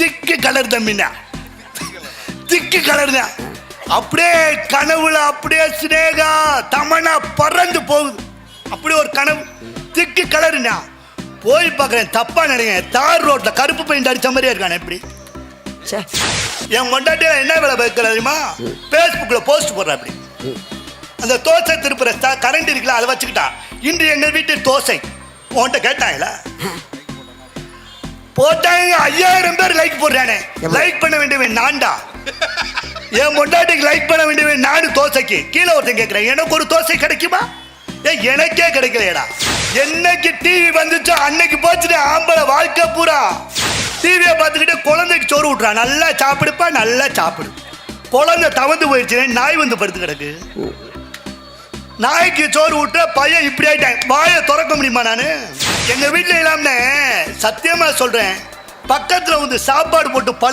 திக்கு கலர் தம்பினா, திக்கு கலர் தான். அப்படியே கனவுல அப்படியே சினேகா தமனா பறந்து போகுது. அப்படி ஒரு கனவு திக்கு கலருண்ணா. போய் பார்க்குறேன், தப்பா நினைங்க, தார் ரோட்ல கருப்பு பெயிண்ட் அடிச்ச மாதிரியே இருக்கானே. எப்படி என் கொண்டாட்டி என்ன வேலை பார்க்கிற தெரியுமா? பேஸ்புக்ல போஸ்ட் போடுற. அப்படி அந்த தோசை திருப்புற கரண்ட் இருக்குல்ல, அதை வச்சுக்கிட்டா இன்று எங்க வீட்டு தோசை உன்கிட்ட கேட்டாங்களா? போட்டாங்க. 5000 பேர் லைக் போடுறானே. லைக் பண்ண வேண்டியவன் நான்டா. என் பொண்டாட்டிக்கு லைக் பண்ண வேண்டியவன் நாடு தோசைக்கு. கீழே ஒருத்தன் கேட்கிறேன், எனக்கு ஒரு தோசை கிடைக்குமா? எனக்கே கிடைக்கலையடா. என்னைக்கு டிவி வந்துச்சோ அன்னைக்கு போச்சுட்டு ஆம்பளை வாழ்க்கை பூரா டிவியை பார்த்துக்கிட்டு குழந்தைக்கு சோறு விட்டுறான். நல்லா சாப்பிடுப்பா, நல்லா சாப்பிடு. குழந்தை தவந்து போயிடுச்சு, நாய் வந்து படுத்து கிடக்கு. நாய்க்கு சோறு விட்டு பையன் இப்படி ஆயிட்டேன். வாயை திறக்க முடியுமா? நான் எங்க வீட்டுல இல்லாம சத்தியமா சொல்றேன், பக்கத்துல வந்து சாப்பாடு போட்டு பல